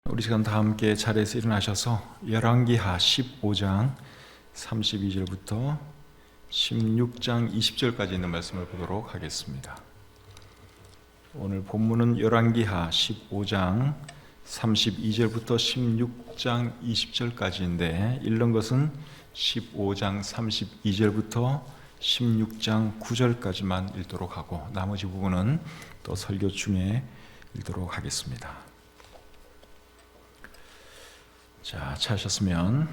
우리 시간 다 함께 자리에서 일어나셔서 열왕기하 15장 32절부터 16장 20절까지 있는 말씀을 보도록 하겠습니다. 오늘 본문은 열왕기하 15장 32절부터 16장 20절까지인데 읽는 것은 15장 32절부터 16장 9절까지만 읽도록 하고 나머지 부분은 또 설교 중에 읽도록 하겠습니다. 자, 찾으셨으면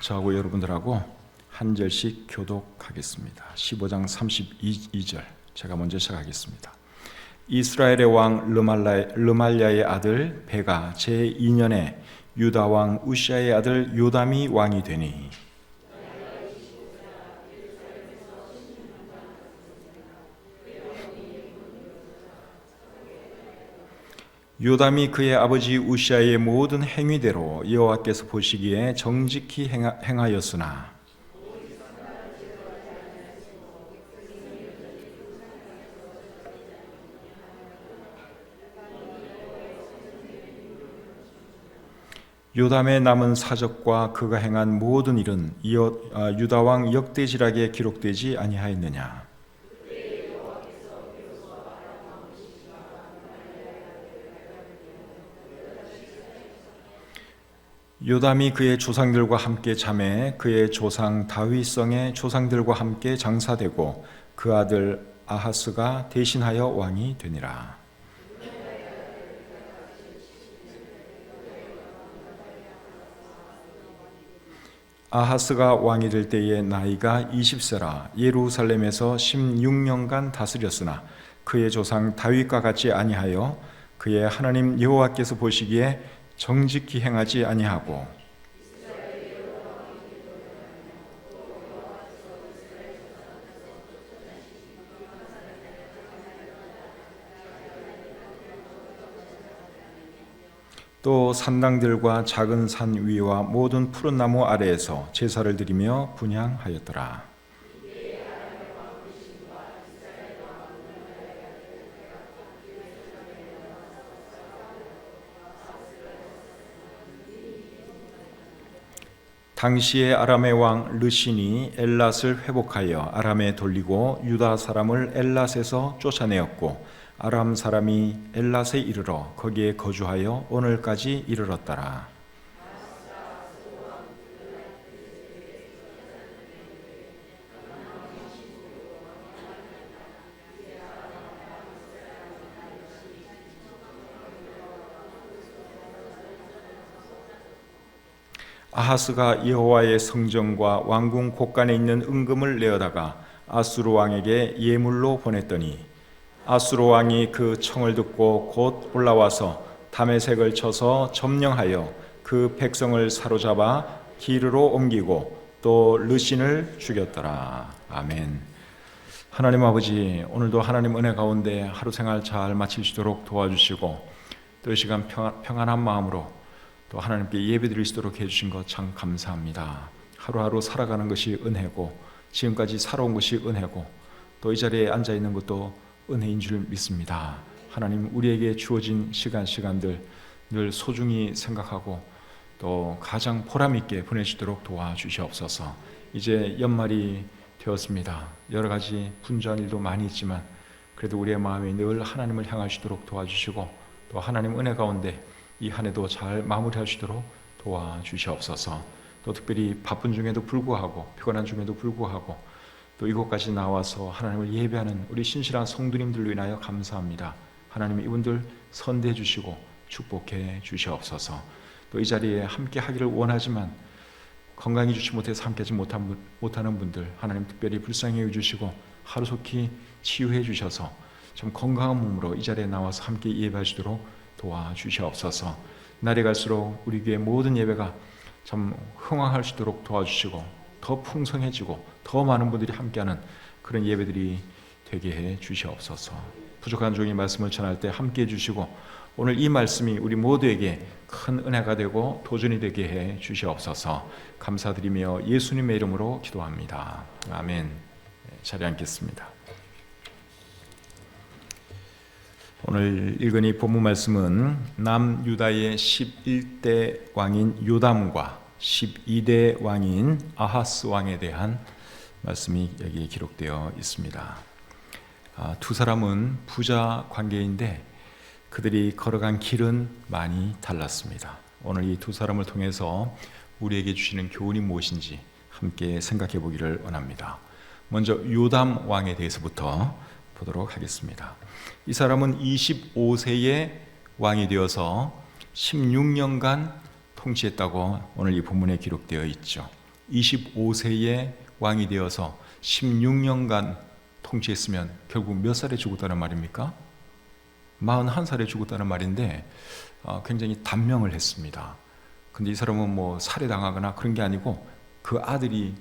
저하고 여러분들하고 한 절씩 교독하겠습니다. 15장 32절 제가 먼저 시작하겠습니다. 이스라엘의 왕 르말랴의 아들 베가 제2년에 유다 왕 우시아의 아들 요담이 왕이 되니 요담이 그의 아버지 우시아의 모든 행위대로 여호와께서 보시기에 정직히 행하였으나 요담의 남은 사적과 그가 행한 모든 일은 유다 왕 역대지락에 기록되지 아니하였느냐. 요담이 그의 조상들과 함께 잠에 그의 조상 다윗성의 조상들과 함께 장사되고 그 아들 아하스가 대신하여 왕이 되니라. 아하스가 왕이 될 때에 나이가 20세라 예루살렘에서 16년간 다스렸으나 그의 조상 다윗과 같이 아니하여 그의 하나님 여호와께서 보시기에 정직히 행하지 아니하고 또 산당들과 작은 산 위와 모든 푸른 나무 아래에서 제사를 드리며 분향하였더라. 당시에 아람의 왕 르신이 엘랏을 회복하여 아람에 돌리고 유다 사람을 엘랏에서 쫓아내었고 아람 사람이 엘랏에 이르러 거기에 거주하여 오늘까지 이르렀더라. 아하스가 여호와의 성전과 왕궁 곳간에 있는 은금을 내어다가 아수르 왕에게 예물로 보냈더니 아수르 왕이 그 청을 듣고 곧 올라와서 다메섹을 쳐서 점령하여 그 백성을 사로잡아 기르로 옮기고 또 르신을 죽였더라. 아멘. 하나님 아버지, 오늘도 하나님 은혜 가운데 하루 생활 잘 마칠 수 있도록 도와주시고 또 이 시간 평안한 마음으로 또 하나님께 예배드릴 수 있도록 해주신 것 참 감사합니다. 하루하루 살아가는 것이 은혜고 지금까지 살아온 것이 은혜고 또 이 자리에 앉아있는 것도 은혜인 줄 믿습니다. 하나님 우리에게 주어진 시간들 늘 소중히 생각하고 또 가장 보람있게 보내시도록 도와주시옵소서. 이제 연말이 되었습니다. 여러 가지 분주한 일도 많이 있지만 그래도 우리의 마음이 늘 하나님을 향하시도록 도와주시고 또 하나님 은혜 가운데 이 한 해도 잘 마무리하시도록 도와주시옵소서. 또 특별히 바쁜 중에도 불구하고 피곤한 중에도 불구하고 또 이곳까지 나와서 하나님을 예배하는 우리 신실한 성도님들로 인하여 감사합니다. 하나님 이분들 선대해 주시고 축복해 주시옵소서. 또 이 자리에 함께 하기를 원하지만 건강히 주지 못해서 함께하지 못하는 분들 하나님 특별히 불쌍히 여겨주시고 하루속히 치유해 주셔서 좀 건강한 몸으로 이 자리에 나와서 함께 예배하시도록 도와주시옵소서. 날이 갈수록 우리 교회 모든 예배가 참 흥황할 수 있도록 도와주시고 더 풍성해지고 더 많은 분들이 함께하는 그런 예배들이 되게 해 주시옵소서. 부족한 종이 말씀을 전할 때 함께 해주시고 오늘 이 말씀이 우리 모두에게 큰 은혜가 되고 도전이 되게 해 주시옵소서. 감사드리며 예수님의 이름으로 기도합니다. 아멘. 자리에 앉겠습니다. 오늘 읽은 이 본문 말씀은 남유다의 11대 왕인 요담과 12대 왕인 아하스 왕에 대한 말씀이 여기 기록되어 있습니다. 두 사람은 부자 관계인데 그들이 걸어간 길은 많이 달랐습니다. 오늘 이 두 사람을 통해서 우리에게 주시는 교훈이 무엇인지 함께 생각해 보기를 원합니다. 먼저 요담 왕에 대해서부터 보도록 하겠습니다. 이 사람은 25세에 왕이 되어서 16년간 통치했다고 오늘 이 본문에 기록되어 있죠. 25세에 왕이 되어서 16년간 통치했으면 결국 몇 살에 죽었다는 말입니까? 41살에 죽었다는 말인데 굉장히 단명을 했습니다. 근데 이 사람은 뭐 살해당하거나 그런 게 아니고 그 아들이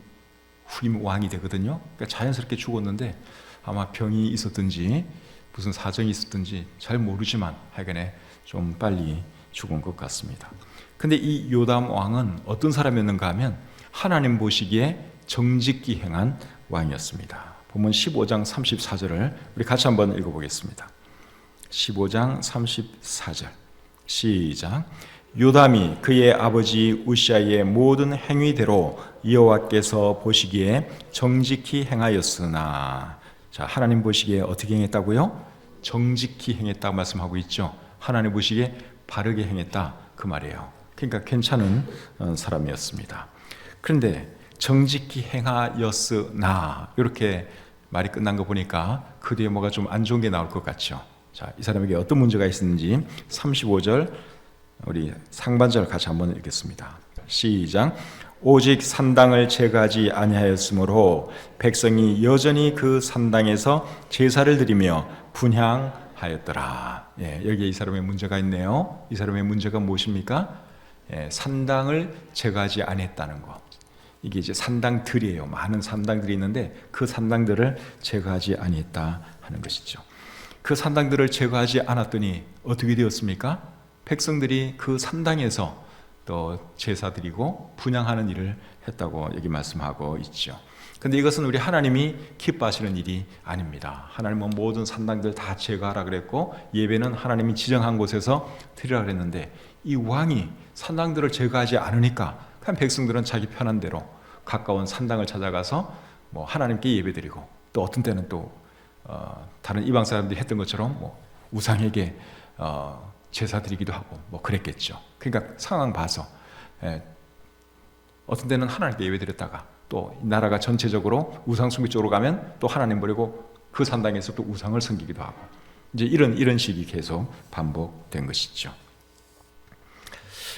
후임 왕이 되거든요. 그러니까 자연스럽게 죽었는데 아마 병이 있었든지 무슨 사정이 있었든지 잘 모르지만 하여간에 좀 빨리 죽은 것 같습니다. 근데 이 요담 왕은 어떤 사람이었는가 하면 하나님 보시기에 정직히 행한 왕이었습니다. 본문 15장 34절을 우리 같이 한번 읽어보겠습니다. 15장 34절 시작. 요담이 그의 아버지 우시아의 모든 행위대로 여호와께서 보시기에 정직히 행하였으나, 자, 하나님 보시기에 어떻게 행했다고요? 정직히 행했다고 말씀하고 있죠. 하나님 보시기에 바르게 행했다 그 말이에요. 그러니까 괜찮은 사람이었습니다. 그런데 정직히 행하였으나 이렇게 말이 끝난 거 보니까 그 뒤에 뭐가 좀 안 좋은 게 나올 것 같죠. 자, 이 사람에게 어떤 문제가 있었는지 35절 우리 상반절 같이 한번 읽겠습니다. 시작. 오직 산당을 제거하지 아니하였으므로 백성이 여전히 그 산당에서 제사를 드리며 분향하였더라. 여기에 이 사람의 문제가 있네요. 이 사람의 문제가 무엇입니까? 산당을 제거하지 않았다는 것. 이게 이제 산당들이에요. 많은 산당들이 있는데 그 산당들을 제거하지 아니했다 하는 것이죠. 그 산당들을 제거하지 않았더니 어떻게 되었습니까? 백성들이 그 산당에서 또 제사 드리고 분향하는 일을 했다고 여기 말씀하고 있죠. 근데 이것은 우리 하나님이 기뻐하시는 일이 아닙니다. 하나님은 모든 산당들 다 제거하라 그랬고 예배는 하나님이 지정한 곳에서 드리라 그랬는데 이 왕이 산당들을 제거하지 않으니까 그냥 백성들은 자기 편한 대로 가까운 산당을 찾아가서 뭐 하나님께 예배드리고 또 어떤 때는 또 다른 이방 사람들이 했던 것처럼 뭐 우상에게 제사 드리기도 하고 뭐 그랬겠죠. 그러니까 상황 봐서 어떤 때는 하나님께 예배드렸다가 또 나라가 전체적으로 우상 숭배 쪽으로 가면 또 하나님 버리고 그 산당에서 또 우상을 섬기기도 하고 이제 이런 식이 계속 반복된 것이죠.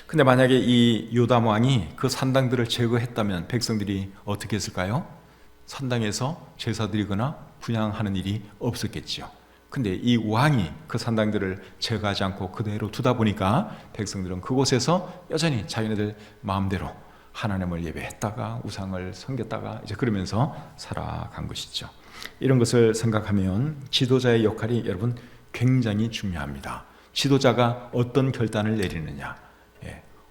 근데 만약에 이 요담 왕이 그 산당들을 제거했다면 백성들이 어떻게 했을까요? 산당에서 제사 드리거나 분향하는 일이 없었겠죠. 근데 이 왕이 그 산당들을 제거하지 않고 그대로 두다 보니까 백성들은 그곳에서 여전히 자기네들 마음대로 하나님을 예배했다가 우상을 섬겼다가 이제 그러면서 살아간 것이죠. 이런 것을 생각하면 지도자의 역할이 여러분 굉장히 중요합니다. 지도자가 어떤 결단을 내리느냐,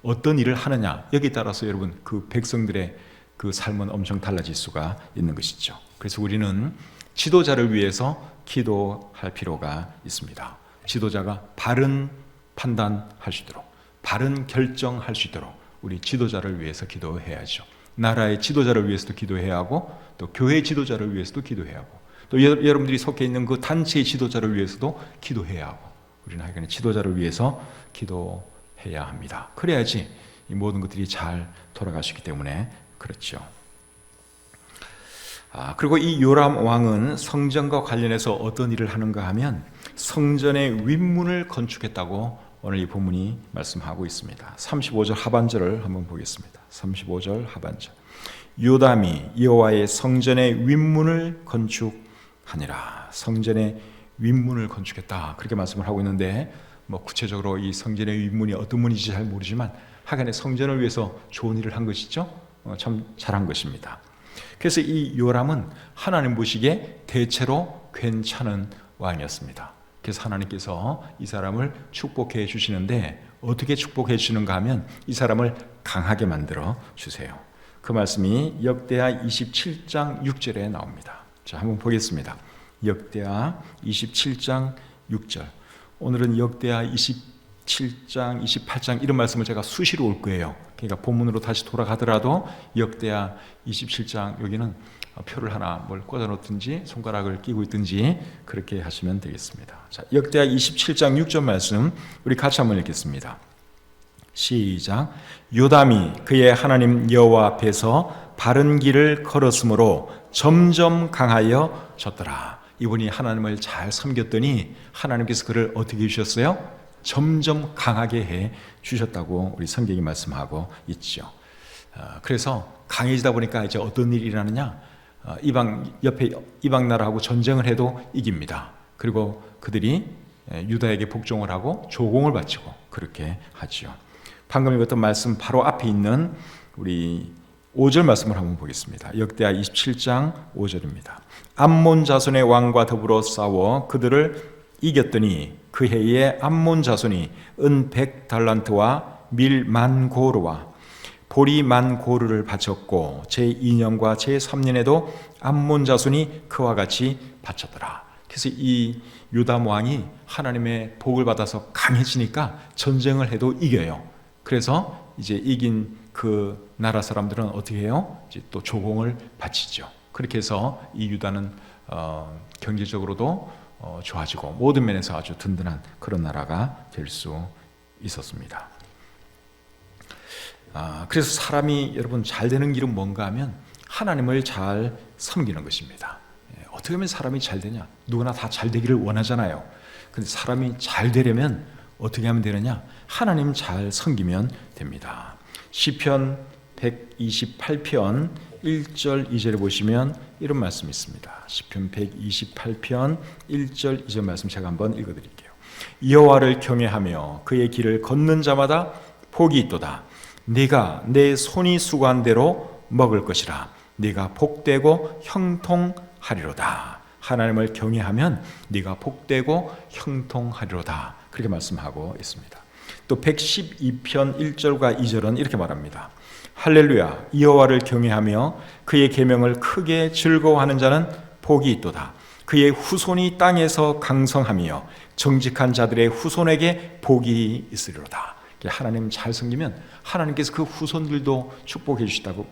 어떤 일을 하느냐, 여기에 따라서 여러분 그 백성들의 그 삶은 엄청 달라질 수가 있는 것이죠. 그래서 우리는 지도자를 위해서 기도할 필요가 있습니다. 지도자가 바른 판단할 수 있도록, 바른 결정할 수 있도록 우리 지도자를 위해서 기도해야죠. 나라의 지도자를 위해서도 기도해야 하고 또 교회 지도자를 위해서도 기도해야 하고 또 여러분들이 속해 있는 그 단체의 지도자를 위해서도 기도해야 하고 우리는 하여간 지도자를 위해서 기도해야 합니다. 그래야지 이 모든 것들이 잘 돌아갈 수 있기 때문에 그렇죠. 그리고 이 요람 왕은 성전과 관련해서 어떤 일을 하는가 하면 성전의 윗문을 건축했다고 오늘 이 본문이 말씀하고 있습니다. 35절 하반절을 한번 보겠습니다. 35절 하반절. 요담이 여호와의 성전의 윗문을 건축하니라. 성전의 윗문을 건축했다. 그렇게 말씀을 하고 있는데 뭐 구체적으로 이 성전의 윗문이 어떤 문인지 잘 모르지만 하간에 성전을 위해서 좋은 일을 한 것이죠. 참 잘한 것입니다. 그래서 이 요람은 하나님 보시기에 대체로 괜찮은 왕이었습니다. 그래서 하나님께서 이 사람을 축복해 주시는데 어떻게 축복해 주시는가 하면 이 사람을 강하게 만들어 주세요. 그 말씀이 역대하 27장 6절에 나옵니다. 자, 한번 보겠습니다. 역대하 27장 6절. 오늘은 역대하 27장, 28장 이런 말씀을 제가 수시로 올 거예요. 그러니까 본문으로 다시 돌아가더라도 역대하 27장 여기는 표를 하나 뭘 꽂아 놓든지 손가락을 끼고 있든지 그렇게 하시면 되겠습니다. 자, 역대하 27장 6절 말씀 우리 같이 한번 읽겠습니다. 시작. 요담이 그의 하나님 여호와 앞에서 바른 길을 걸었으므로 점점 강하여 졌더라. 이분이 하나님을 잘 섬겼더니 하나님께서 그를 어떻게 해주셨어요? 점점 강하게 해 주셨다고 우리 성경이 말씀하고 있죠. 그래서 강해지다 보니까 이제 어떤 일이 일어나느냐? 옆에 이방 나라하고 전쟁을 해도 이깁니다. 그리고 그들이 유다에게 복종을 하고 조공을 바치고 그렇게 하죠. 방금 읽었던 말씀 바로 앞에 있는 우리 5절 말씀을 한번 보겠습니다. 역대하 27장 5절입니다. 암몬 자손의 왕과 더불어 싸워 그들을 이겼더니 그 해에 암몬 자손이 은 100달란트와 밀 10,000고르와 보리 10,000고르를 바쳤고 제2년과 제3년에도 암몬 자손이 그와 같이 바쳤더라. 그래서 이 요담 왕이 하나님의 복을 받아서 강해지니까 전쟁을 해도 이겨요. 그래서 이제 이긴 그 나라 사람들은 어떻게 해요? 이제 또 조공을 바치죠. 그렇게 해서 이 유다는 경제적으로도 좋아지고 모든 면에서 아주 든든한 그런 나라가 될 수 있었습니다. 그래서 사람이 여러분 잘 되는 길은 뭔가 하면 하나님을 잘 섬기는 것입니다. 어떻게 하면 사람이 잘 되냐? 누구나 다 잘 되기를 원하잖아요. 근데 사람이 잘 되려면 어떻게 하면 되느냐? 하나님 잘 섬기면 됩니다. 시편 128편 1절 2절에 보시면 이런 말씀이 있습니다. 시편 128편 1절 2절 말씀 제가 한번 읽어드릴게요. 여호와를 경외하며 그의 길을 걷는 자마다 복이 있도다. 네가 내 손이 수고한 대로 먹을 것이라. 네가 복되고 형통하리로다. 하나님을 경외하면 네가 복되고 형통하리로다. 그렇게 말씀하고 있습니다. 또 112편 1절과 2절은 이렇게 말합니다. 할렐루야. 여호와를 경외하며 그의 계명을 크게 즐거워하는 자는 복이 있도다. 그의 후손이 땅에서 강성하며 정직한 자들의 후손에게 복이 있으리로다. 하나님 잘 섬기면 하나님께서 그 후손들도 축복해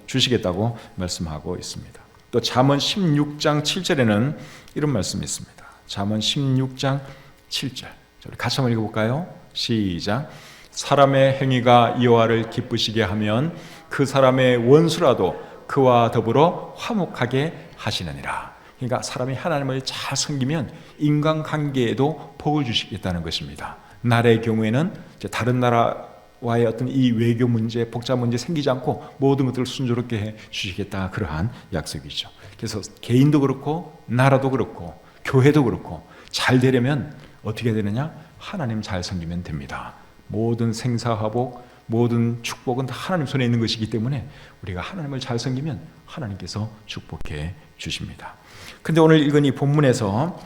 주시겠다고 말씀하고 있습니다. 또 잠언 16장 7절에는 이런 말씀이 있습니다. 잠언 16장 7절 우리 같이 한번 읽어볼까요? 시작. 사람의 행위가 여호와를 기쁘시게 하면 그 사람의 원수라도 그와 더불어 화목하게 하시느니라. 그러니까 사람이 하나님을 잘 섬기면 인간관계에도 복을 주시겠다는 것입니다. 나라의 경우에는 다른 나라와의 어떤 이 외교 문제, 복잡 문제 생기지 않고 모든 것들을 순조롭게 해 주시겠다. 그러한 약속이죠. 그래서 개인도 그렇고 나라도 그렇고 교회도 그렇고 잘 되려면 어떻게 해야 되느냐? 하나님 잘 섬기면 됩니다. 모든 생사화복, 모든 축복은 다 하나님 손에 있는 것이기 때문에 우리가 하나님을 잘 섬기면 하나님께서 축복해 주십니다. 근데 오늘 읽은 이 본문에서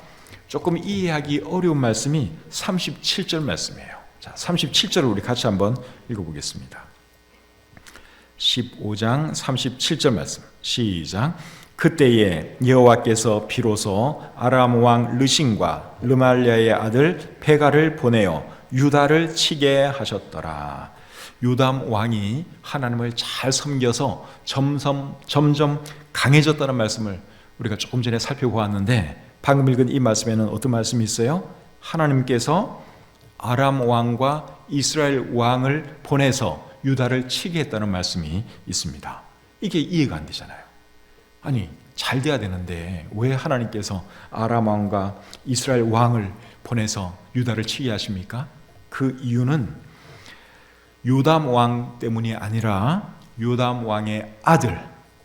조금 이해하기 어려운 말씀이 37절 말씀이에요. 자, 37절을 우리 같이 한번 읽어보겠습니다. 15장 37절 말씀 시작. 그때에 여호와께서 비로소 아람 왕 르신과 르말랴의 아들 베가를 보내어 유다를 치게 하셨더라. 요담 왕이 하나님을 잘 섬겨서 점점 강해졌다는 말씀을 우리가 조금 전에 살펴보았는데 방금 읽은 이 말씀에는 어떤 말씀이 있어요? 하나님께서 아람 왕과 이스라엘 왕을 보내서 유다를 치게 했다는 말씀이 있습니다. 이게 이해가 안 되잖아요. 아니 잘 돼야 되는데 왜 하나님께서 아람 왕과 이스라엘 왕을 보내서 유다를 치게 하십니까? 그 이유는 요담 왕 때문이 아니라 요담 왕의 아들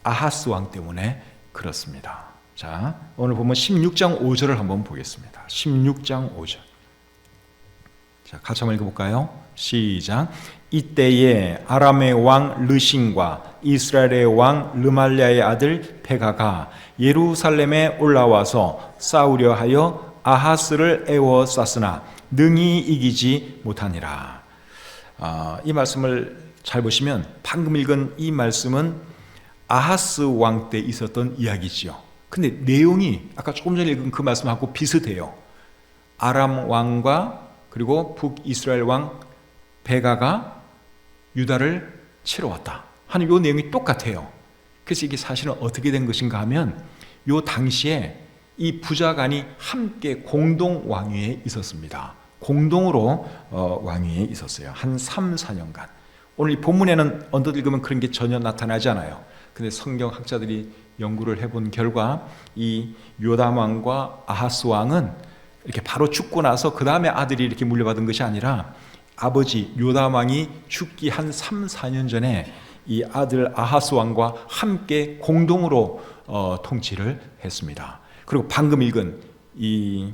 아하스 왕 때문에 그렇습니다. 자, 오늘 보면 16장 5절을 한번 보겠습니다. 16장 5절. 자, 같이 한번 읽어볼까요? 시작. 이때에 아람의 왕 르신과 이스라엘의 왕 르말랴의 아들 베가가 예루살렘에 올라와서 싸우려 하여 아하스를 에워쌌으나 능히 이기지 못하니라. 이 말씀을 잘 보시면 방금 읽은 이 말씀은 아하스 왕 때 있었던 이야기지요. 근데 내용이 아까 조금 전에 읽은 그 말씀하고 비슷해요. 아람 왕과 그리고 북이스라엘 왕 베가가 유다를 치러 왔다 하는 이 내용이 똑같아요. 그래서 이게 사실은 어떻게 된 것인가 하면 이 당시에 이 부자간이 함께 공동 왕위에 있었습니다. 공동으로 왕위에 있었어요. 한 3, 4년간. 오늘 이 본문에는 언뜻 읽으면 그런 게 전혀 나타나지 않아요. 근데 성경학자들이 연구를 해본 결과 이 요담 왕과 아하스 왕은 이렇게 바로 죽고 나서 그 다음에 아들이 이렇게 물려받은 것이 아니라 아버지 요담 왕이 죽기 한 3, 4년 전에 이 아들 아하스 왕과 함께 공동으로 통치를 했습니다. 그리고 방금 읽은 이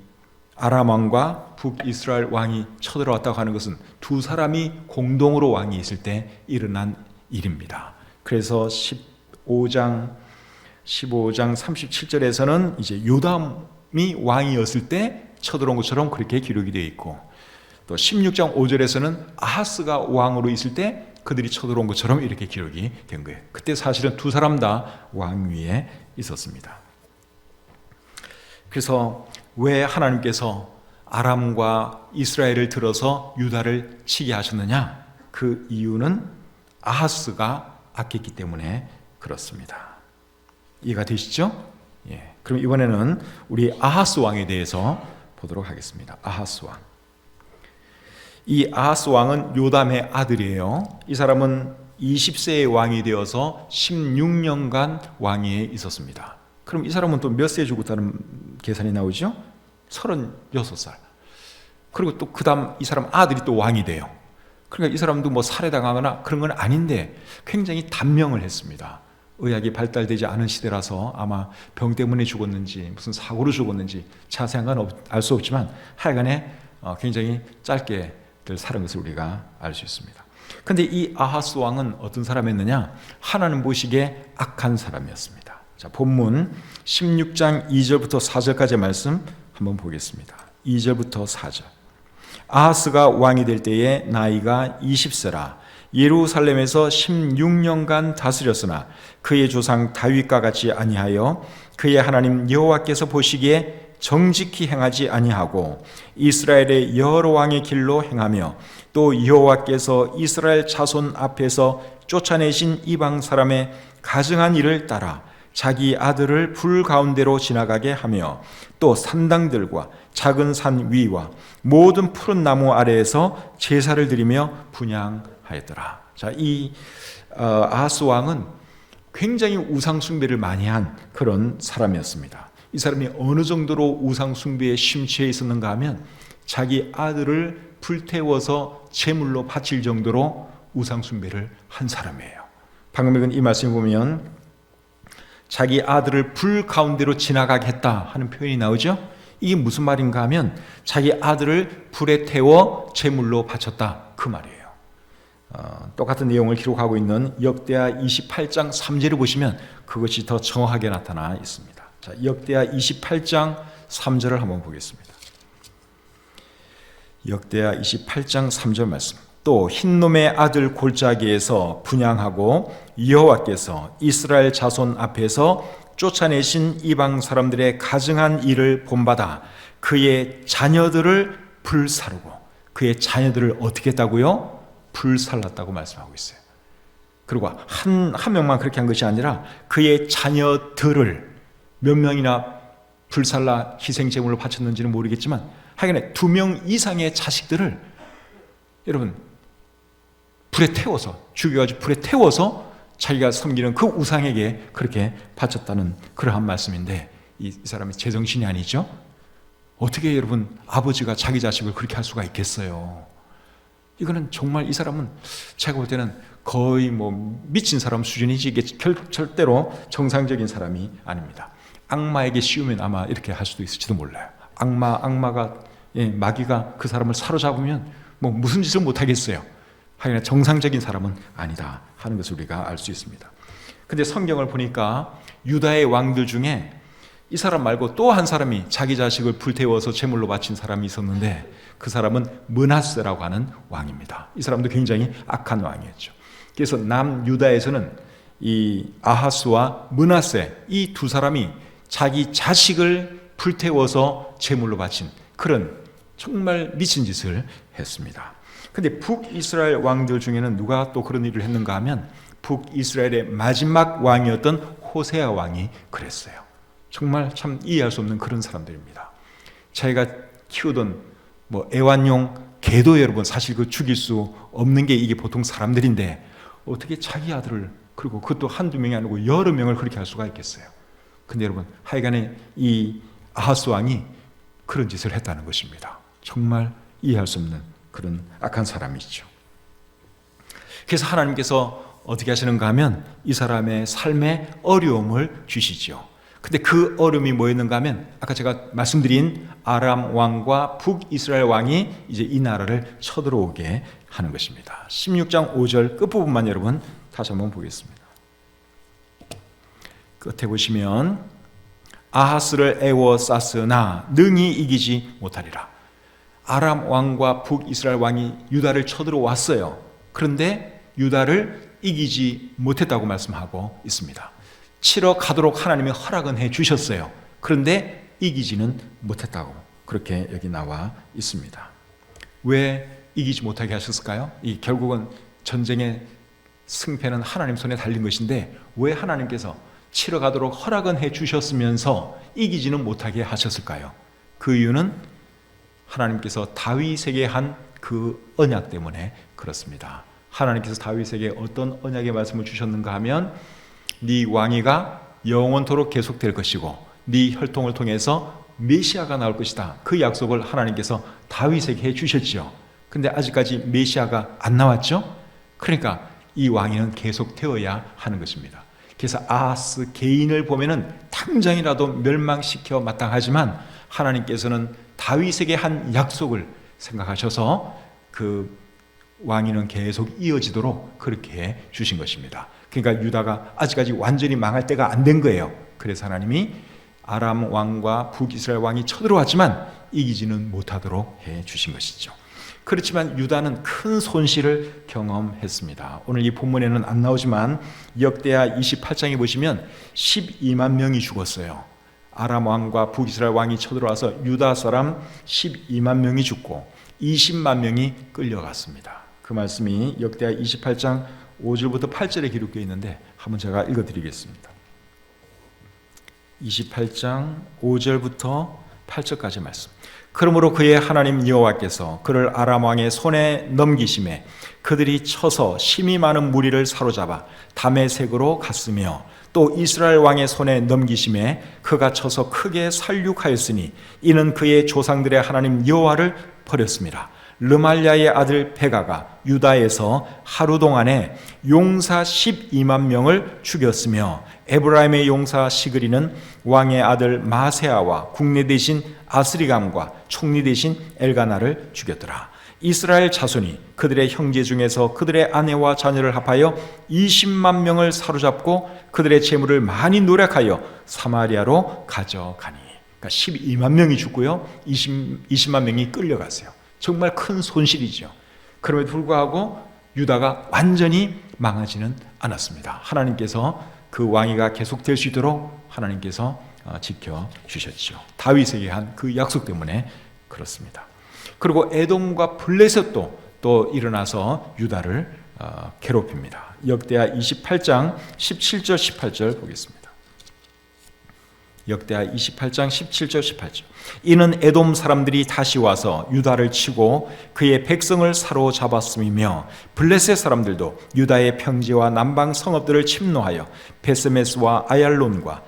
아람 왕과 북이스라엘 왕이 쳐들어왔다고 하는 것은 두 사람이 공동으로 왕이 있을 때 일어난 일입니다. 그래서 15장 37절에서는 이제 요담이 왕이었을 때 쳐들어온 것처럼 그렇게 기록이 되어 있고, 또 16장 5절에서는 아하스가 왕으로 있을 때 그들이 쳐들어온 것처럼 이렇게 기록이 된 거예요. 그때 사실은 두 사람 다 왕위에 있었습니다. 그래서 왜 하나님께서 아람과 이스라엘을 들어서 유다를 치게 하셨느냐? 그 이유는 아하스가 악했기 때문에 그렇습니다. 이해가 되시죠? 예. 그럼 이번에는 우리 아하스 왕에 대해서 보도록 하겠습니다. 아하스 왕. 이 아하스 왕은 요담의 아들이에요. 이 사람은 20세의 왕이 되어서 16년간 왕위에 있었습니다. 그럼 이 사람은 또 몇 세에 죽었다는 계산이 나오죠? 36살. 그리고 또 그 다음 이 사람 아들이 또 왕이 돼요. 그러니까 이 사람도 뭐 살해당하거나 그런 건 아닌데 굉장히 단명을 했습니다. 의학이 발달되지 않은 시대라서 아마 병 때문에 죽었는지 무슨 사고로 죽었는지 자세한 건 알 수 없지만 하여간에 굉장히 짧게 살은 것을 우리가 알 수 있습니다. 그런데 이 아하스 왕은 어떤 사람이었느냐? 하나님 보시기에 악한 사람이었습니다. 자, 본문 16장 2절부터 4절까지의 말씀 한번 보겠습니다. 2절부터 4절. 아하스가 왕이 될 때에 나이가 20세라 예루살렘에서 16년간 다스렸으나 그의 조상 다윗과 같이 아니하여 그의 하나님 여호와께서 보시기에 정직히 행하지 아니하고 이스라엘의 여러 왕의 길로 행하며 또 여호와께서 이스라엘 자손 앞에서 쫓아내신 이방 사람의 가증한 일을 따라 자기 아들을 불 가운데로 지나가게 하며 또 산당들과 작은 산 위와 모든 푸른 나무 아래에서 제사를 드리며 분향하였더라. 자, 이 아하스 왕은 굉장히 우상 숭배를 많이 한 그런 사람이었습니다. 이 사람이 어느 정도로 우상 숭배에 심취해 있었는가 하면 자기 아들을 불태워서 제물로 바칠 정도로 우상 숭배를 한 사람이에요. 방금 읽은 이 말씀 보면 자기 아들을 불 가운데로 지나가게 했다 하는 표현이 나오죠. 이게 무슨 말인가 하면 자기 아들을 불에 태워 제물로 바쳤다 그 말이에요. 똑같은 내용을 기록하고 있는 역대하 28장 3절을 보시면 그것이 더 정확하게 나타나 있습니다. 자, 역대하 28장 3절을 한번 보겠습니다. 역대하 28장 3절 말씀. 또 흰놈의 아들 골짜기에서 분향하고 여호와께서 이스라엘 자손 앞에서 쫓아내신 이방 사람들의 가증한 일을 본받아 그의 자녀들을 불사르고, 그의 자녀들을 어떻게 했다고요? 불살랐다고 말씀하고 있어요. 그리고 한 명만 그렇게 한 것이 아니라 그의 자녀들을 몇 명이나 불살라 희생제물로 바쳤는지는 모르겠지만 하여간에 2명 이상의 자식들을 여러분 불에 태워서 죽여가지고 불에 태워서 자기가 섬기는 그 우상에게 그렇게 바쳤다는 그러한 말씀인데, 이 사람이 제정신이 아니죠? 어떻게 여러분 아버지가 자기 자식을 그렇게 할 수가 있겠어요? 이거는 정말 이 사람은 제가 볼 때는 거의 뭐 미친 사람 수준이지 이게 절대로 정상적인 사람이 아닙니다. 악마에게 씌우면 아마 이렇게 할 수도 있을지도 몰라요. 악마가 마귀가 그 사람을 사로잡으면 뭐 무슨 짓을 못 하겠어요. 하여간 정상적인 사람은 아니다 하는 것을 우리가 알 수 있습니다. 근데 성경을 보니까 유다의 왕들 중에 이 사람 말고 또 한 사람이 자기 자식을 불태워서 제물로 바친 사람이 있었는데 그 사람은 므낫세라고 하는 왕입니다. 이 사람도 굉장히 악한 왕이었죠. 그래서 남유다에서는 이 아하스와 므낫세 이 두 사람이 자기 자식을 불태워서 제물로 바친 그런 정말 미친 짓을 했습니다. 근데 북이스라엘 왕들 중에는 누가 또 그런 일을 했는가 하면 북이스라엘의 마지막 왕이었던 호세아 왕이 그랬어요. 정말 참 이해할 수 없는 그런 사람들입니다. 자기가 키우던 애완용 개도 여러분 사실 그 죽일 수 없는 게 이게 보통 사람들인데 어떻게 자기 아들을 그리고 그것도 한두 명이 아니고 여러 명을 그렇게 할 수가 있겠어요. 근데 여러분 하여간에 이 아하스 왕이 그런 짓을 했다는 것입니다. 정말 이해할 수 없는 그런 악한 사람이죠. 그래서 하나님께서 어떻게 하시는가 하면 이 사람의 삶에 어려움을 주시죠. 근데 그 어려움이 뭐였는가 하면 아까 제가 말씀드린 아람 왕과 북이스라엘 왕이 이제 이 나라를 쳐들어오게 하는 것입니다. 16장 5절 끝부분만 여러분 다시 한번 보겠습니다. 끝에 보시면 아하스를 애워쌌으나 능히 이기지 못하리라. 아람 왕과 북이스라엘 왕이 유다를 쳐들어왔어요. 그런데 유다를 이기지 못했다고 말씀하고 있습니다. 치러 가도록 하나님이 허락은 해 주셨어요. 그런데 이기지는 못했다고 그렇게 여기 나와 있습니다. 왜 이기지 못하게 하셨을까요? 이 결국은 전쟁의 승패는 하나님 손에 달린 것인데 왜 하나님께서 치러 가도록 허락은 해 주셨으면서 이기지는 못하게 하셨을까요? 그 이유는 하나님께서 다윗에게 한 그 언약 때문에 그렇습니다. 하나님께서 다윗에게 어떤 언약의 말씀을 주셨는가 하면 네 왕위가 영원토록 계속될 것이고 네 혈통을 통해서 메시아가 나올 것이다. 그 약속을 하나님께서 다윗에게 해주셨죠. 근데 아직까지 메시아가 안 나왔죠. 그러니까 이 왕위는 계속되어야 하는 것입니다. 그래서 아하스 개인을 보면은 당장이라도 멸망시켜 마땅하지만 하나님께서는 다윗에게 한 약속을 생각하셔서 그 왕위는 계속 이어지도록 그렇게 해 주신 것입니다. 그러니까 유다가 아직까지 완전히 망할 때가 안 된 거예요. 그래서 하나님이 아람 왕과 북이스라엘 왕이 쳐들어왔지만 이기지는 못하도록 해 주신 것이죠. 그렇지만 유다는 큰 손실을 경험했습니다. 오늘 이 본문에는 안 나오지만 역대하 28장에 보시면 12만 명이 죽었어요. 아람 왕과 북이스라엘 왕이 쳐들어와서 유다 사람 12만 명이 죽고 20만 명이 끌려갔습니다. 그 말씀이 역대하 28장 5절부터 8절에 기록되어 있는데 한번 제가 읽어드리겠습니다. 28장 5절부터 8절까지 말씀. 그러므로 그의 하나님 여호와께서 그를 아람 왕의 손에 넘기심에 그들이 쳐서 심히 많은 무리를 사로잡아 다메섹으로 갔으며 또 이스라엘 왕의 손에 넘기심에 그가 쳐서 크게 살육하였으니 이는 그의 조상들의 하나님 여호와를 버렸습니다. 르말랴의 아들 베가가 유다에서 하루 동안에 용사 12만 명을 죽였으며 에브라임의 용사 시그리는 왕의 아들 마세아와 국내 대신 아스리감과 총리 대신 엘가나를 죽였더라. 이스라엘 자손이 그들의 형제 중에서 그들의 아내와 자녀를 합하여 20만 명을 사로잡고 그들의 재물을 많이 노력하여 사마리아로 가져가니. 그러니까 12만 명이 죽고요 20만 명이 끌려갔어요. 정말 큰 손실이죠. 그럼에도 불구하고 유다가 완전히 망하지는 않았습니다. 하나님께서 그 왕위가 계속될 수 있도록 하나님께서 지켜주셨죠. 다윗에게 한 그 약속 때문에 그렇습니다. 그리고 에돔과 블레셋도 또 일어나서 유다를 괴롭힙니다. 역대하 28장 17절 18절 보겠습니다. 역대하 28장 17절 18절. 이는 에돔 사람들이 다시 와서 유다를 치고 그의 백성을 사로잡았음이며 블레셋 사람들도 유다의 평지와 남방 성읍들을 침노하여 베스메스와 아얄론과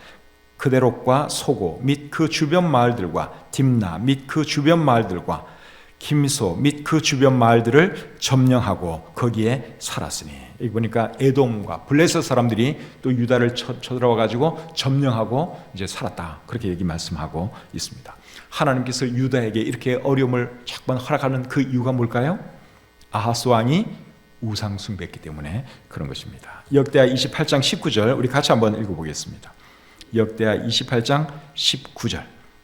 그데롯과 소고 및 그 주변 마을들과 딥나 및 그 주변 마을들과 김소 및 그 주변 마을들을 점령하고 거기에 살았으니. 여기 보니까 에돔과 블레셋 사람들이 또 유다를 쳐들어와 가지고 점령하고 이제 살았다. 그렇게 여기 말씀하고 있습니다. 하나님께서 유다에게 이렇게 어려움을 자꾸만 허락하는 그 이유가 뭘까요? 아하스 왕이 우상 숭배했기 때문에 그런 것입니다. 역대하 28장 19절 우리 같이 한번 읽어보겠습니다. 역대하 28장 19절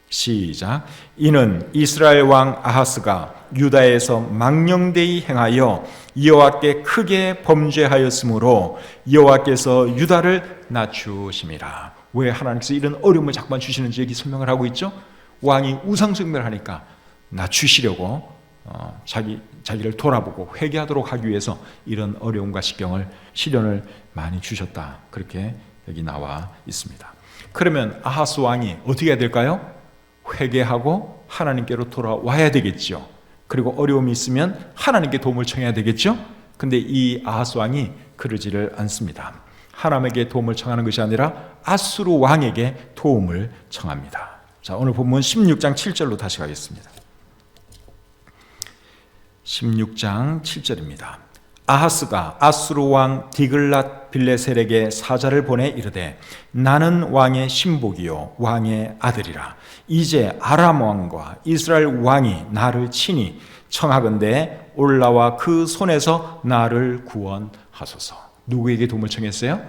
시작. 이는 이스라엘 왕 아하스가 유다에서 망령되이 행하여 여호와께 크게 범죄하였으므로 여호와께서 유다를 낮추심이라. 왜 하나님께서 이런 어려움을 자꾸만 주시는지 여기 설명을 하고 있죠. 왕이 우상 숭배를 하니까 낮추시려고 자기를 돌아보고 회개하도록 하기 위해서 이런 어려움과 시련을 많이 주셨다. 그렇게 여기 나와 있습니다. 그러면 아하스 왕이 어떻게 해야 될까요? 회개하고 하나님께로 돌아와야 되겠죠. 그리고 어려움이 있으면 하나님께 도움을 청해야 되겠죠. 근데 이 아하스 왕이 그러지를 않습니다. 하나님에게 도움을 청하는 것이 아니라 아수르 왕에게 도움을 청합니다. 자, 오늘 본문 16장 7절로 다시 가겠습니다. 16장 7절입니다. 아하스가 아수르 왕 디글랏 빌레셀에게 사자를 보내 이르되 나는 왕의 신복이요 왕의 아들이라. 이제 아람 왕과 이스라엘 왕이 나를 치니 청하건대 올라와 그 손에서 나를 구원하소서. 누구에게 도움을 청했어요?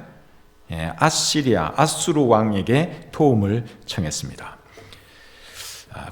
아수르 왕에게 도움을 청했습니다.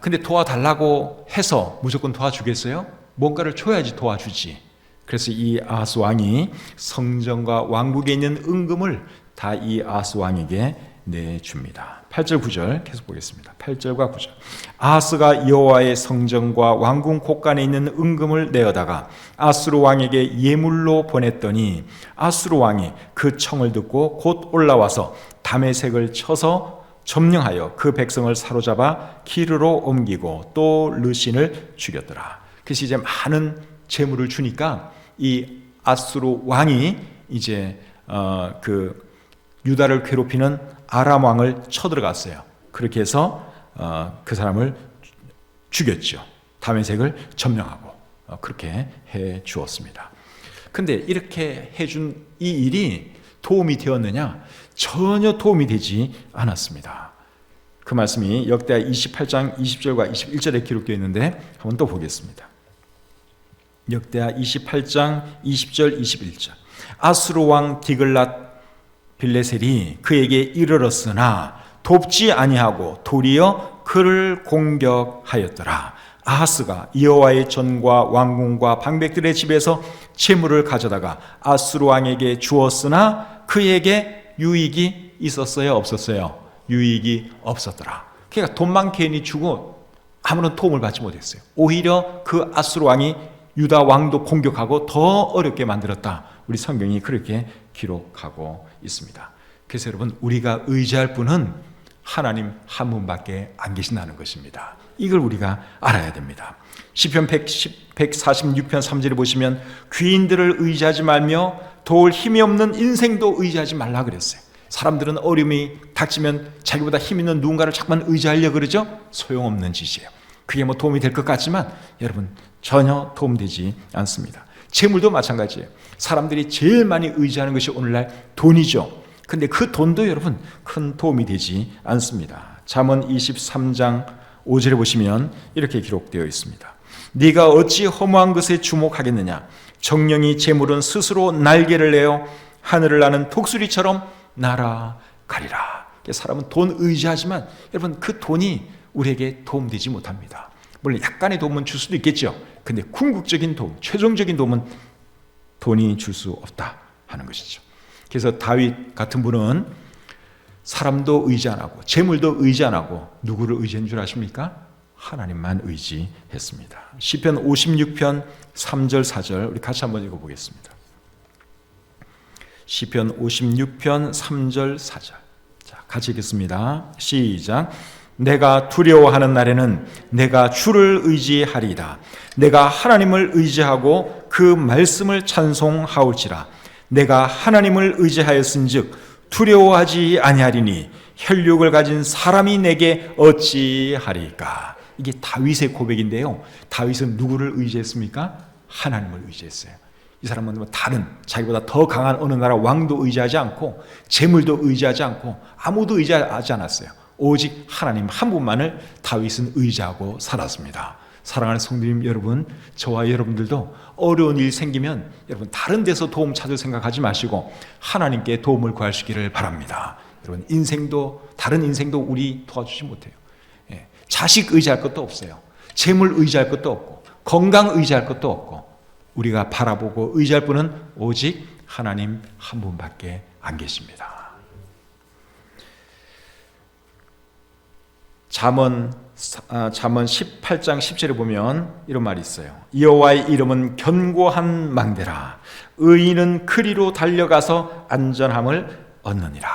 근데 도와달라고 해서 무조건 도와주겠어요? 뭔가를 줘야지 도와주지. 그래서 이 아하스 왕이 성전과 왕국에 있는 은금을 다 이 아하스 왕에게 내줍니다. 8절 9절 계속 보겠습니다. 8절과 9절. 아하스가 여호와의 성전과 왕궁 곳간에 있는 은금을 내어다가 아수르 왕에게 예물로 보냈더니 아수르 왕이 그 청을 듣고 곧 올라와서 다메섹을 쳐서 점령하여 그 백성을 사로잡아 기르로 옮기고 또 르신을 죽였더라. 그래서 이제 많은 재물을 주니까 이 아수르 왕이 이제 그 유다를 괴롭히는 아람 왕을 쳐들어갔어요. 그렇게 해서 그 사람을 죽였죠. 다메섹을 점령하고 그렇게 해 주었습니다. 근데 이렇게 해준 이 일이 도움이 되었느냐? 전혀 도움이 되지 않았습니다. 그 말씀이 역대하 28장 20절과 21절에 기록되어 있는데 한번 또 보겠습니다. 역대하 28장 20절 21절. 아수르 왕 디글랏 빌레셀이 그에게 이르렀으나 돕지 아니하고 도리어 그를 공격하였더라. 아하스가 여호와의 전과 왕궁과 방백들의 집에서 재물을 가져다가 아수르 왕에게 주었으나 그에게 유익이 있었어요, 없었어요? 유익이 없었더라. 그러니까 돈만 괜히 주고 아무런 도움을 받지 못했어요. 오히려 그 아수르 왕이 유다 왕도 공격하고 더 어렵게 만들었다. 우리 성경이 그렇게 기록하고 있습니다. 그래서 여러분, 우리가 의지할 분은 하나님 한 분밖에 안 계신다는 것입니다. 이걸 우리가 알아야 됩니다. 시편 146편 3절에 보시면 귀인들을 의지하지 말며 도울 힘이 없는 인생도 의지하지 말라 그랬어요. 사람들은 어려움이 닥치면 자기보다 힘 있는 누군가를 자꾸만 의지하려고 그러죠. 소용없는 짓이에요. 그게 뭐 도움이 될 것 같지만 여러분, 전혀 도움되지 않습니다. 재물도 마찬가지예요. 사람들이 제일 많이 의지하는 것이 오늘날 돈이죠. 근데 그 돈도 여러분 큰 도움이 되지 않습니다. 잠언 23장 5절에 보시면 이렇게 기록되어 있습니다. 네가 어찌 허무한 것에 주목하겠느냐? 정령이 재물은 스스로 날개를 내어 하늘을 나는 독수리처럼 날아가리라. 사람은 돈 의지하지만 여러분 그 돈이 우리에게 도움되지 못합니다. 물론 약간의 도움은 줄 수도 있겠죠. 근데 궁극적인 도움, 최종적인 도움은 돈이 줄 수 없다 하는 것이죠. 그래서 다윗 같은 분은 사람도 의지 안 하고 재물도 의지 안 하고 누구를 의지한 줄 아십니까? 하나님만 의지했습니다. 시편 56편 3절 4절 우리 같이 한번 읽어보겠습니다. 시편 56편 3절 4절. 자, 같이 읽겠습니다. 시작. 내가 두려워하는 날에는 내가 주를 의지하리이다. 내가 하나님을 의지하고 그 말씀을 찬송하올지라. 내가 하나님을 의지하였은즉 두려워하지 아니하리니 혈육을 가진 사람이 내게 어찌하리까. 이게 다윗의 고백인데요. 다윗은 누구를 의지했습니까? 하나님을 의지했어요. 이 사람은 다른 자기보다 더 강한 어느 나라 왕도 의지하지 않고 재물도 의지하지 않고 아무도 의지하지 않았어요. 오직 하나님 한 분만을 다윗은 의지하고 살았습니다. 사랑하는 성도님 여러분, 저와 여러분들도 어려운 일 생기면 여러분 다른 데서 도움 찾을 생각하지 마시고 하나님께 도움을 구하시기를 바랍니다. 여러분 인생도 다른 인생도 우리 도와주지 못해요. 자식 의지할 것도 없어요. 재물 의지할 것도 없고 건강 의지할 것도 없고 우리가 바라보고 의지할 분은 오직 하나님 한 분밖에 안 계십니다. 잠언 잠언 18장 10절에 보면 이런 말이 있어요. 여호와의 이름은 견고한 망대라. 의인은 그리로 달려가서 안전함을 얻느니라.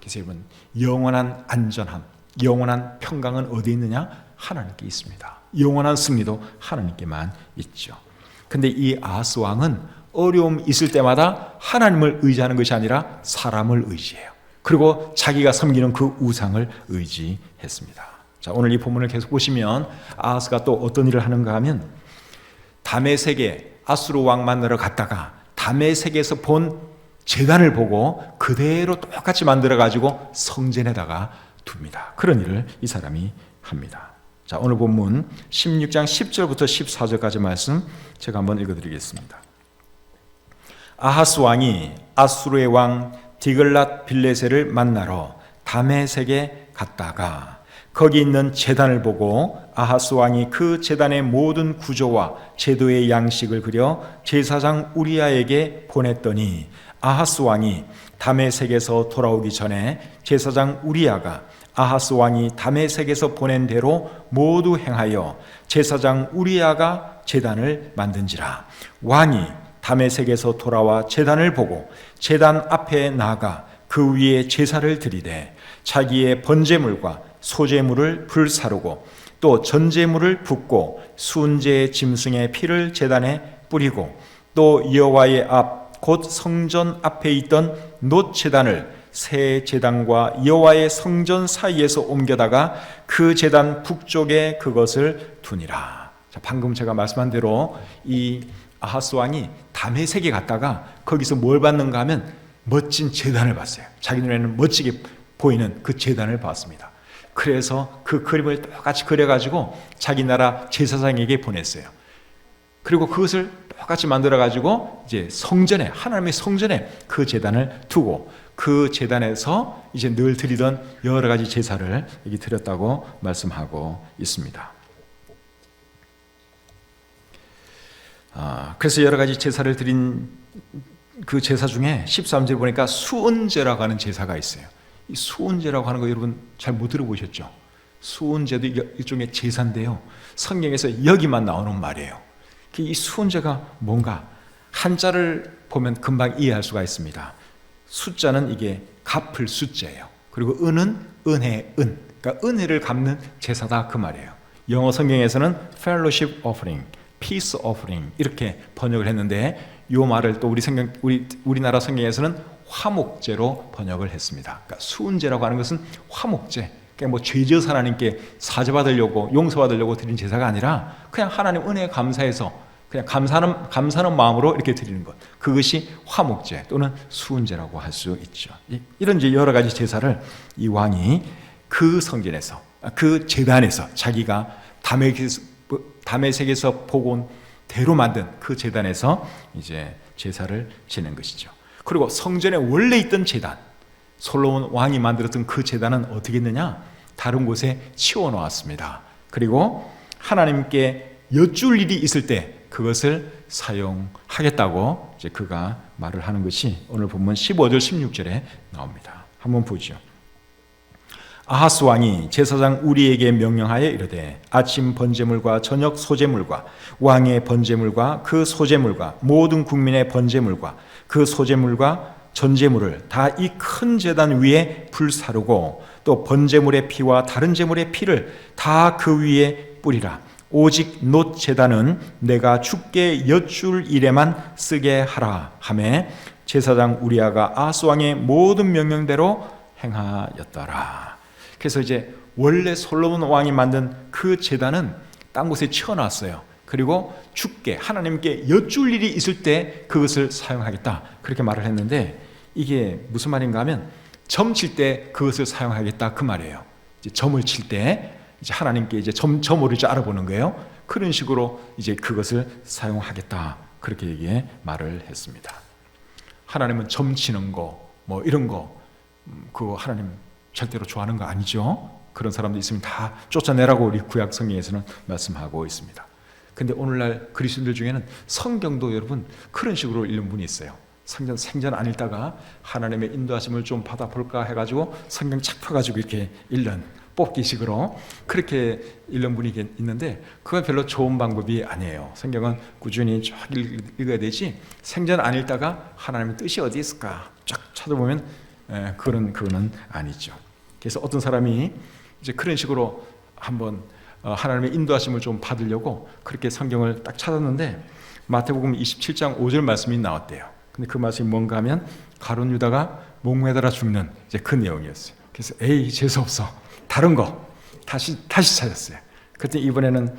그래서 여러분, 영원한 안전함, 영원한 평강은 어디에 있느냐? 하나님께 있습니다. 영원한 승리도 하나님께만 있죠. 근데 이 아하스 왕은 어려움이 있을 때마다 하나님을 의지하는 것이 아니라 사람을 의지해요. 그리고 자기가 섬기는 그 우상을 의지했습니다. 자, 오늘 이 본문을 계속 보시면 아하스가 또 어떤 일을 하는가 하면 다메섹에 아수르 왕 만나러 갔다가 다메섹에서 본 제단을 보고 그대로 똑같이 만들어 가지고 성전에다가 둡니다. 그런 일을 이 사람이 합니다. 자, 오늘 본문 16장 10절부터 14절까지 말씀 제가 한번 읽어드리겠습니다. 아하스 왕이 아수르의 왕 디글랏 빌레셀을 만나러 다메섹에 갔다가 거기 있는 제단을 보고 아하스 왕이 그 제단의 모든 구조와 제도의 양식을 그려 제사장 우리야에게 보냈더니 아하스 왕이 다메섹에서 돌아오기 전에 제사장 우리야가 아하스 왕이 다메섹에서 보낸 대로 모두 행하여 제사장 우리야가 제단을 만든지라. 왕이 다메섹에서 돌아와 제단을 보고 제단 앞에 나가 그 위에 제사를 드리되 자기의 번제물과 소제물을 불사르고 또 전제물을 붓고 순제의 짐승의 피를 제단에 뿌리고 또 여호와의 앞 곧 성전 앞에 있던 놋 제단을 새 제단과 여호와의 성전 사이에서 옮겨다가 그 제단 북쪽에 그것을 두니라. 자, 방금 제가 말씀한 대로 이 아하스 왕이 다메섹에 갔다가 거기서 뭘 봤는가 하면 멋진 제단을 봤어요. 자기 눈에는 멋지게 보이는 그 제단을 봤습니다. 그래서 그 그림을 똑같이 그려가지고 자기 나라 제사장에게 보냈어요. 그리고 그것을 똑같이 만들어가지고 이제 성전에, 하나님의 성전에 그 제단을 두고 그 제단에서 이제 늘 드리던 여러 가지 제사를 여기 드렸다고 말씀하고 있습니다. 그래서 여러 가지 제사를 드린 그 제사 중에 13절 보니까 수은제라고 하는 제사가 있어요. 이 수은제라고 하는 거 여러분 잘 못 들어보셨죠? 수은제도 일종의 제사인데요. 성경에서 여기만 나오는 말이에요. 이 수은제가 뭔가 한자를 보면 금방 이해할 수가 있습니다. 숫자는 이게 갚을 숫자예요. 그리고 은은 은혜의 은, 그러니까 은혜를 갚는 제사다 그 말이에요. 영어 성경에서는 fellowship offering, peace offering 이렇게 번역을 했는데 이 말을 또 우리나라 성경에서는 화목제로 번역을 했습니다. 그러니까 수은제라고 하는 것은 화목제. 그러니까 뭐 죄지어서 하나님께 사죄받으려고 용서받으려고 드린 제사가 아니라 그냥 하나님 은혜에 감사해서 그냥 감사하는 마음으로 이렇게 드리는 것. 그것이 화목제 또는 수은제라고 할 수 있죠. 이런 이제 여러 가지 제사를 이 왕이 그 성전에서 그 제단에서 자기가 다메섹에서 보고 대로 만든 그 제단에서 이제 제사를 지낸 것이죠. 그리고 성전에 원래 있던 제단, 솔로몬 왕이 만들었던 그 제단은 어떻게 했느냐? 다른 곳에 치워 놓았습니다. 그리고 하나님께 여쭐 일이 있을 때 그것을 사용하겠다고 이제 그가 말을 하는 것이 오늘 본문 15절 16절에 나옵니다. 한번 보죠. 아하스 왕이 제사장 우리에게 명령하여 이르되 아침 번제물과 저녁 소제물과 왕의 번제물과 그 소제물과 모든 국민의 번제물과 그 소제물과 전제물을 다 이 큰 제단 위에 불사르고 또 번제물의 피와 다른 제물의 피를 다 그 위에 뿌리라. 오직 놋 제단은 내가 주께 여쭐 일에만 쓰게 하라 하매 제사장 우리야가 아하스 왕의 모든 명령대로 행하였더라. 그래서 이제 원래 솔로몬 왕이 만든 그 제단은 딴 곳에 치워놨어요. 그리고 주께 하나님께 여쭐 일이 있을 때 그것을 사용하겠다 그렇게 말을 했는데 이게 무슨 말인가 하면 점 칠 때 그것을 사용하겠다 그 말이에요. 이제 점을 칠 때 이제 하나님께 이제 점을 이제 알아보는 거예요. 그런 식으로 이제 그것을 사용하겠다 그렇게 얘기해 말을 했습니다. 하나님은 점 치는 거 뭐 이런 거 그거 하나님 절대로 좋아하는 거 아니죠. 그런 사람도 있으면 다 쫓아내라고 우리 구약 성경에서는 말씀하고 있습니다. 근데 오늘날 그리스도인들 중에는 성경도 여러분 그런 식으로 읽는 분이 있어요. 성경 생전 안 읽다가 하나님의 인도하심을 좀 받아볼까 해가지고 성경 착 펴가지고 이렇게 읽는 뽑기식으로 그렇게 읽는 분이 있는데 그건 별로 좋은 방법이 아니에요. 성경은 꾸준히 쭉 읽어야 되지 생전 안 읽다가 하나님의 뜻이 어디 있을까 쫙 찾아보면 그거는 아니죠. 그래서 어떤 사람이 이제 그런 식으로 한번 하나님의 인도하심을 좀 받으려고 그렇게 성경을 딱 찾았는데 마태복음 27장 5절 말씀이 나왔대요. 근데 그 말씀이 뭔가 하면 가룟 유다가 목 매달아 죽는 이제 그 내용이었어요. 그래서 에이 재수 없어. 다른 거 다시 찾았어요. 그때 이번에는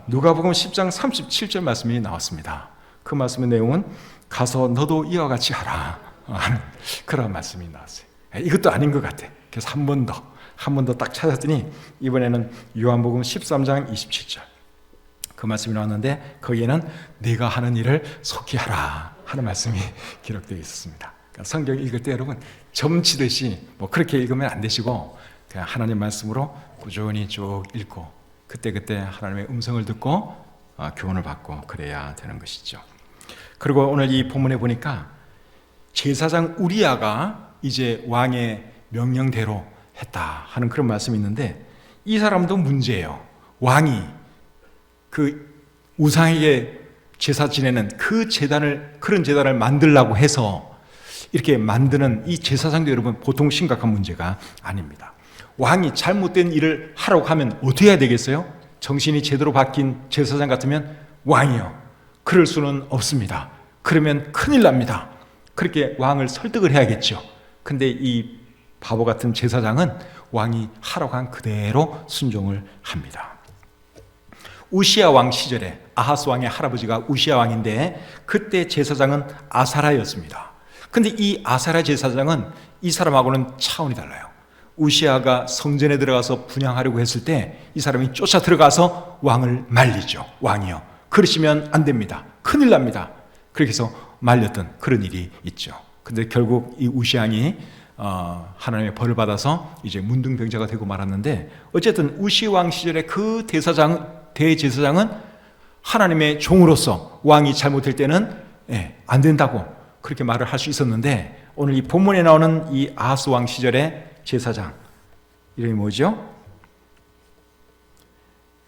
누가복음 10장 37절 말씀이 나왔습니다. 그 말씀의 내용은 가서 너도 이와 같이 하라 하는 그런 말씀이 나왔어요. 이것도 아닌 것 같아. 그래서 한 번 더 딱 찾았더니 이번에는 요한복음 13장 27절 그 말씀이 나왔는데 거기에는 네가 하는 일을 속히 하라 하는 말씀이 기록되어 있었습니다. 그러니까 성경 읽을 때 여러분 점치듯이 뭐 그렇게 읽으면 안 되시고 그냥 하나님 말씀으로 꾸준히 쭉 읽고 그때그때 하나님의 음성을 듣고 교훈을 받고 그래야 되는 것이죠. 그리고 오늘 이 본문에 보니까 제사장 우리야가 이제 왕의 명령대로 했다 하는 그런 말씀이 있는데 이 사람도 문제예요. 왕이 그 우상에게 제사 지내는 그 제단을 그런 제단을 만들라고 해서 이렇게 만드는 이 제사장도 여러분 보통 심각한 문제가 아닙니다. 왕이 잘못된 일을 하라고 하면 어떻게 해야 되겠어요? 정신이 제대로 바뀐 제사장 같으면 왕이요. 그럴 수는 없습니다. 그러면 큰일 납니다. 그렇게 왕을 설득을 해야겠죠. 근데 이 바보 같은 제사장은 왕이 하라고 한 그대로 순종을 합니다. 우시야 왕 시절에 아하스 왕의 할아버지가 우시야 왕인데 그때 제사장은 아사랴였습니다. 근데 이 아사랴 제사장은 이 사람하고는 차원이 달라요. 우시야가 성전에 들어가서 분향하려고 했을 때 이 사람이 쫓아 들어가서 왕을 말리죠. 왕이요. 그러시면 안 됩니다. 큰일 납니다. 그렇게 해서 말렸던 그런 일이 있죠. 근데 결국 이 우시양이 하나님의 벌을 받아서 이제 문둥병자가 되고 말았는데 어쨌든 우시 왕 시절에 그 대제사장은 하나님의 종으로서 왕이 잘못할 때는 안 된다고 그렇게 말을 할 수 있었는데 오늘 이 본문에 나오는 이 아하스 왕 시절의 제사장 이름이 뭐죠?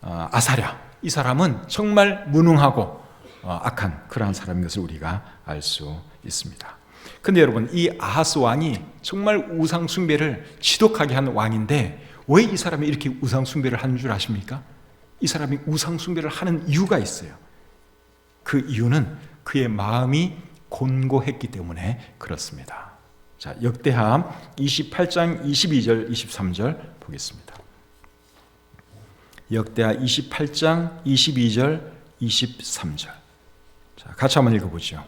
아사랴. 이 사람은 정말 무능하고 악한 그러한 사람인 것을 우리가 알 수 있습니다. 근데 여러분 이 아하스 왕이 정말 우상 숭배를 지독하게 한 왕인데 왜 이 사람이 이렇게 우상 숭배를 하는 줄 아십니까? 이 사람이 우상 숭배를 하는 이유가 있어요. 그 이유는 그의 마음이 곤고했기 때문에 그렇습니다. 자, 역대하 28장 22절 23절 보겠습니다. 역대하 28장 22절 23절. 자, 같이 한번 읽어보죠.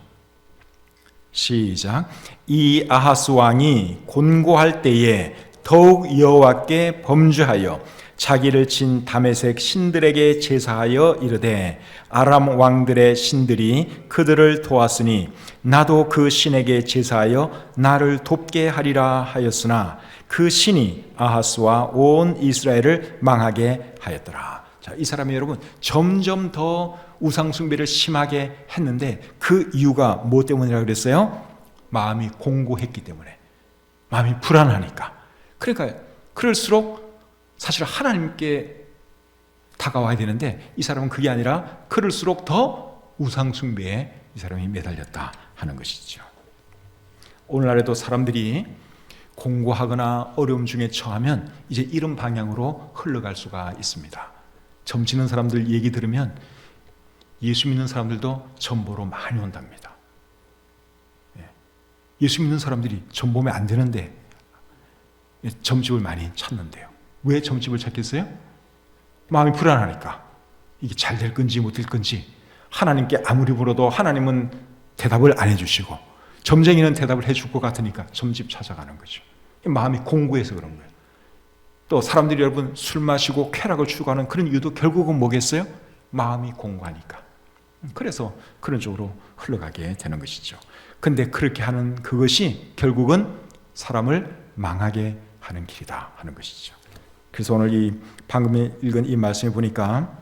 시작. 이 아하스 왕이 곤고할 때에 더욱 여호와께 범죄하여 자기를 친 다메섹 신들에게 제사하여 이르되 아람 왕들의 신들이 그들을 도왔으니 나도 그 신에게 제사하여 나를 돕게 하리라 하였으나 그 신이 아하스와 온 이스라엘을 망하게 하였더라. 자, 이 사람이 여러분 점점 더 우상 숭배를 심하게 했는데 그 이유가 뭐 때문이라고 그랬어요? 마음이 공고했기 때문에. 마음이 불안하니까. 그러니까 그럴수록 사실 하나님께 다가와야 되는데 이 사람은 그게 아니라 그럴수록 더 우상 숭배에 이 사람이 매달렸다 하는 것이죠. 오늘날에도 사람들이 공고하거나 어려움 중에 처하면 이제 이런 방향으로 흘러갈 수가 있습니다. 점치는 사람들 얘기 들으면 예수 믿는 사람들도 점 보러 많이 온답니다. 예수 믿는 사람들이 점 보면 안 되는데 점집을 많이 찾는데요. 왜 점집을 찾겠어요? 마음이 불안하니까 이게 잘 될 건지 못 될 건지 하나님께 아무리 물어도 하나님은 대답을 안 해주시고 점쟁이는 대답을 해줄 것 같으니까 점집 찾아가는 거죠. 마음이 공고해서 그런 거예요. 또 사람들이 여러분 술 마시고 쾌락을 추구하는 그런 이유도 결국은 뭐겠어요? 마음이 공고하니까. 그래서 그런 쪽으로 흘러가게 되는 것이죠. 근데 그렇게 하는 그것이 결국은 사람을 망하게 하는 길이다 하는 것이죠. 그래서 오늘 이 방금 읽은 이 말씀을 보니까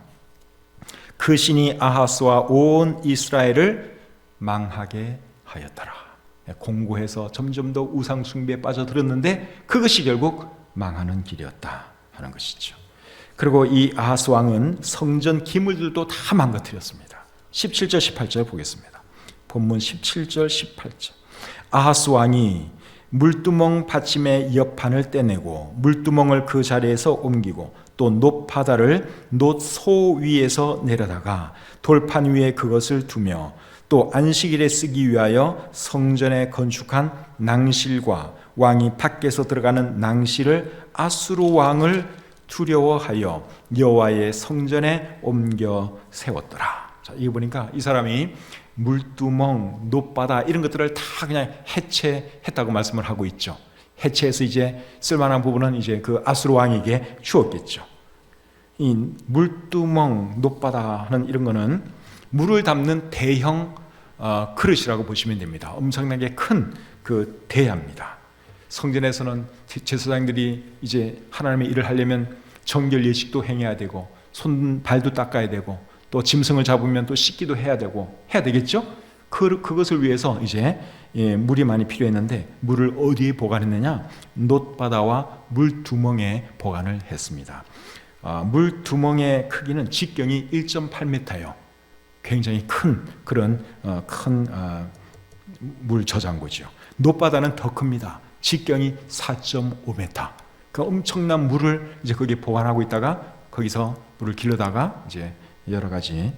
그 신이 아하스와 온 이스라엘을 망하게 하였더라. 공고해서 점점 더 우상 숭배에 빠져들었는데 그것이 결국 망하는 길이었다 하는 것이죠. 그리고 이 아하스 왕은 성전 기물들도 다 망가뜨렸습니다. 17절 18절 보겠습니다. 본문 17절 18절. 아하스 왕이 물두멍 받침의 옆판을 떼내고 물두멍을 그 자리에서 옮기고 또 놋바다를 놋소 위에서 내려다가 돌판 위에 그것을 두며 또 안식일에 쓰기 위하여 성전에 건축한 낭실과 왕이 밖에서 들어가는 낭실을 아수르 왕을 두려워하여 여호와의 성전에 옮겨 세웠더라. 자, 이거 보니까 이 사람이 물두멍, 놋바다 이런 것들을 다 그냥 해체했다고 말씀을 하고 있죠. 해체해서 이제 쓸만한 부분은 이제 그 아수르 왕에게 주었겠죠. 이 물두멍, 놋바다는 이런 거는 물을 담는 대형 그릇이라고 보시면 됩니다. 엄청나게 큰 그 대야입니다. 성전에서는 제사장들이 이제 하나님의 일을 하려면 정결 예식도 행해야 되고 손 발도 닦아야 되고 또 짐승을 잡으면 또 씻기도 해야 되고 해야 되겠죠? 그것을 위해서 이제 물이 많이 필요했는데 물을 어디에 보관했느냐? 놋바다와 물두멍에 보관을 했습니다. 물두멍의 크기는 직경이 1.8m예요. 굉장히 큰 그런 큰 물 저장고죠. 놋바다는 더 큽니다. 직경이 4.5m. 그 엄청난 물을 이제 거기에 보관하고 있다가 거기서 물을 길러다가 이제 여러 가지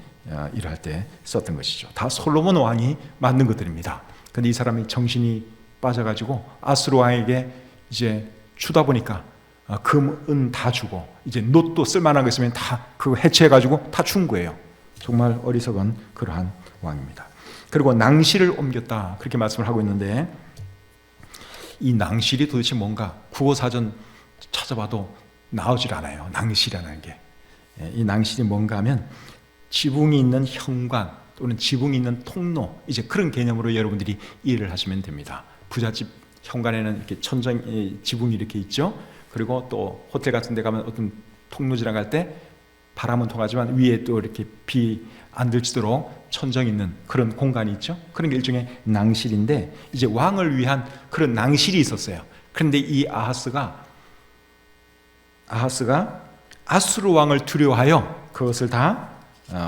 일할 때 썼던 것이죠. 다 솔로몬 왕이 만든 것들입니다. 근데 이 사람이 정신이 빠져가지고 아수르 왕에게 이제 주다 보니까 금, 은 다 주고 이제 놋도 쓸만한 거 있으면 다 그거 해체해가지고 다 준 거예요. 정말 어리석은 그러한 왕입니다. 그리고 낭실을 옮겼다 그렇게 말씀을 하고 있는데 이 낭실이 도대체 뭔가 국어사전 찾아봐도 나오질 않아요. 낭실이라는 게. 이 낭실이 뭔가 하면 지붕이 있는 현관 또는 지붕이 있는 통로 이제 그런 개념으로 여러분들이 이해를 하시면 됩니다. 부잣집 현관에는 이렇게 천정 지붕이 이렇게 있죠. 그리고 또 호텔 같은 데 가면 어떤 통로 지나갈 때 바람은 통하지만 위에 또 이렇게 비 안 들치도록 천정 있는 그런 공간이 있죠. 그런 게 일종의 낭실인데 이제 왕을 위한 그런 낭실이 있었어요. 그런데 이 아하스가 아수르 왕을 두려워하여 그것을 다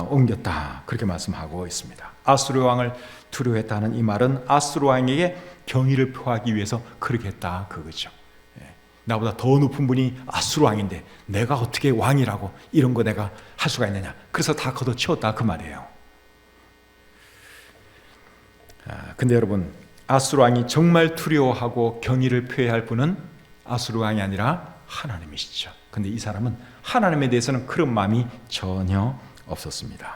옮겼다 그렇게 말씀하고 있습니다. 아수르 왕을 두려워했다는 이 말은 아수르 왕에게 경의를 표하기 위해서 그렇게 했다 그거죠. 나보다 더 높은 분이 아수르 왕인데 내가 어떻게 왕이라고 이런 거 내가 할 수가 있느냐. 그래서 다 걷어치웠다 그 말이에요. 근데 여러분 아수르 왕이 정말 두려워하고 경의를 표해야 할 분은 아수르 왕이 아니라 하나님이시죠. 근데 이 사람은 하나님에 대해서는 그런 마음이 전혀 없었습니다.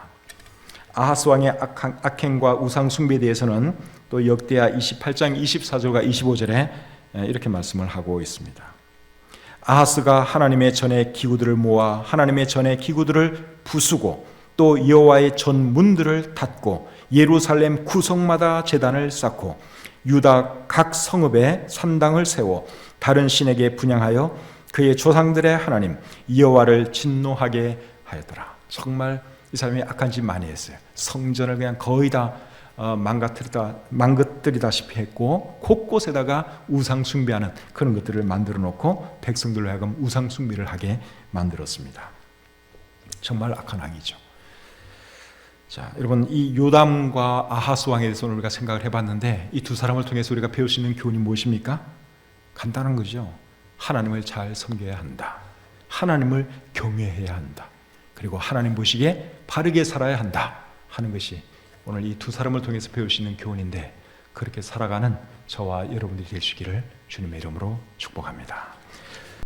아하스 왕의 악행과 우상 숭배에 대해서는 또 역대하 28장 24절과 25절에 이렇게 말씀을 하고 있습니다. 아하스가 하나님의 전의 기구들을 모아 하나님의 전의 기구들을 부수고 또 여호와의 전 문들을 닫고 예루살렘 구성마다 제단을 쌓고 유다 각 성읍에 산당을 세워 다른 신에게 분향하여 그의 조상들의 하나님 여호와를 진노하게 하였더라. 정말 이 사람이 악한 짓 많이 했어요. 성전을 그냥 거의 다 망가뜨리다시피 했고 곳곳에다가 우상 숭배하는 그런 것들을 만들어 놓고 백성들로 하여금 우상 숭배를 하게 만들었습니다. 정말 악한 왕이죠. 자, 여러분 이 요담과 아하스 왕에 대해서 우리가 생각을 해봤는데 이 두 사람을 통해서 우리가 배울 수 있는 교훈이 무엇입니까? 간단한 거죠. 하나님을 잘 섬겨야 한다. 하나님을 경외해야 한다. 그리고 하나님 보시기에 바르게 살아야 한다 하는 것이 오늘 이 두 사람을 통해서 배울 수 있는 교훈인데 그렇게 살아가는 저와 여러분들이 되시기를 주님의 이름으로 축복합니다.